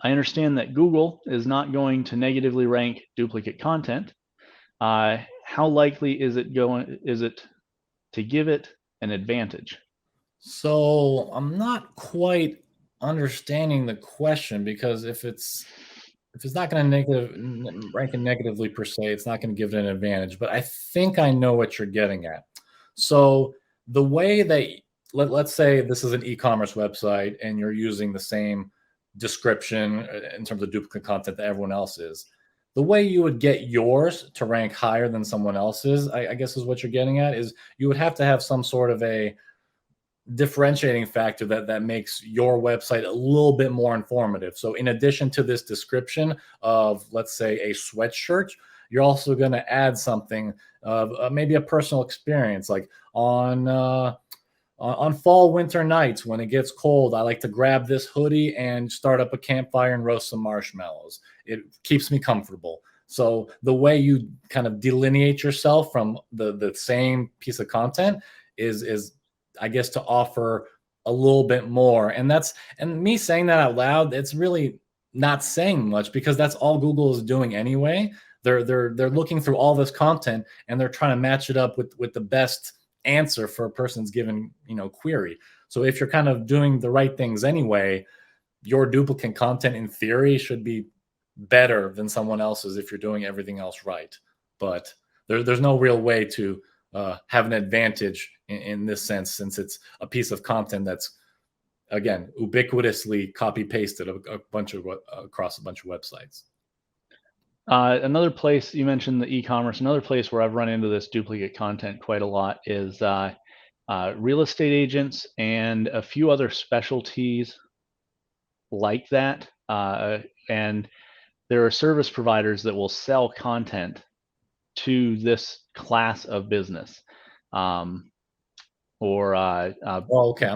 I understand that Google is not going to negatively rank duplicate content. How likely is it to give it an advantage? So I'm not quite understanding the question, because if it's not going to rank it negatively per se, it's not going to give it an advantage. But I think I know what you're getting at. So the way that, let's say this is an e-commerce website and you're using the same description in terms of duplicate content that everyone else is. The way you would get yours to rank higher than someone else's, I guess is what you're getting at, is you would have to have some sort of a differentiating factor that makes your website a little bit more informative. So in addition to this description of, let's say, a sweatshirt, you're also going to add something of maybe a personal experience, like on fall winter nights when it gets cold, I like to grab this hoodie and start up a campfire and roast some marshmallows. It keeps me comfortable. So the way you kind of delineate yourself from the same piece of content is I guess to offer a little bit more. And me saying that out loud, it's really not saying much, because that's all Google is doing anyway. They're looking through all this content and they're trying to match it up with the best answer for a person's given query. So if you're kind of doing the right things anyway, your duplicate content in theory should be better than someone else's if you're doing everything else right. But there's no real way to have an advantage in this sense, since it's a piece of content that's, again, ubiquitously copy pasted across a bunch of websites. Another place you mentioned, the e-commerce, another place where I've run into this duplicate content quite a lot is real estate agents and a few other specialties like that. And there are service providers that will sell content to this class of business, or Okay,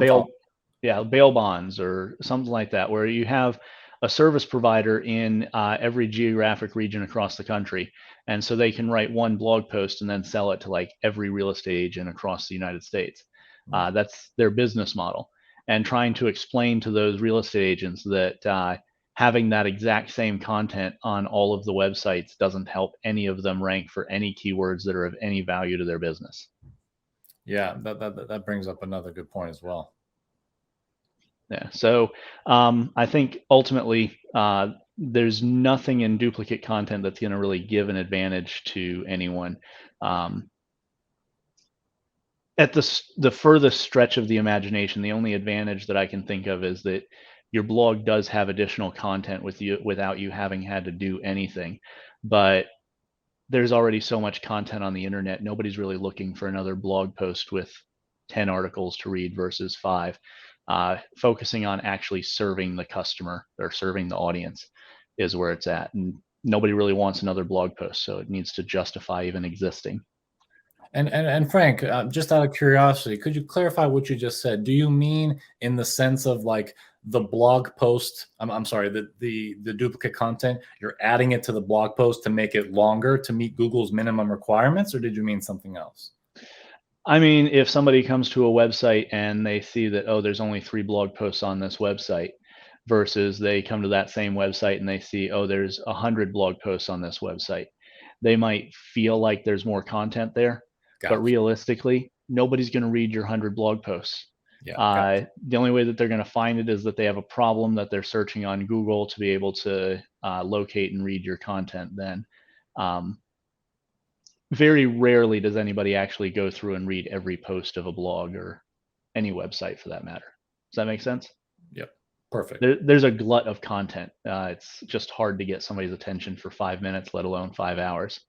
bail bonds or something like that, where you have a service provider in every geographic region across the country, and so they can write one blog post and then sell it to like every real estate agent across the United States. That's their business model, and trying to explain to those real estate agents that having that exact same content on all of the websites doesn't help any of them rank for any keywords that are of any value to their business. Yeah, that brings up another good point as well. Yeah. So I think ultimately there's nothing in duplicate content that's going to really give an advantage to anyone. At the furthest stretch of the imagination, the only advantage that I can think of is that your blog does have additional content without you having had to do anything. But there's already so much content on the internet. Nobody's really looking for another blog post with 10 articles to read versus 5. Focusing on actually serving the customer or serving the audience is where it's at. And nobody really wants another blog post, so it needs to justify even existing. And Frank, just out of curiosity, could you clarify what you just said? Do you mean in the sense of like the blog post? I'm sorry, the duplicate content, you're adding it to the blog post to make it longer to meet Google's minimum requirements, or did you mean something else? I mean, if somebody comes to a website and they see that, oh, there's only 3 blog posts on this website, versus they come to that same website and they see, oh, there's 100 blog posts on this website, they might feel like there's more content there. But realistically, nobody's going to read your 100 blog posts. Yeah, the only way that they're going to find it is that they have a problem that they're searching on Google to be able to locate and read your content. Then very rarely does anybody actually go through and read every post of a blog or any website for that matter. Does that make sense? Yep. Perfect. There's a glut of content. It's just hard to get somebody's attention for 5 minutes, let alone 5 hours.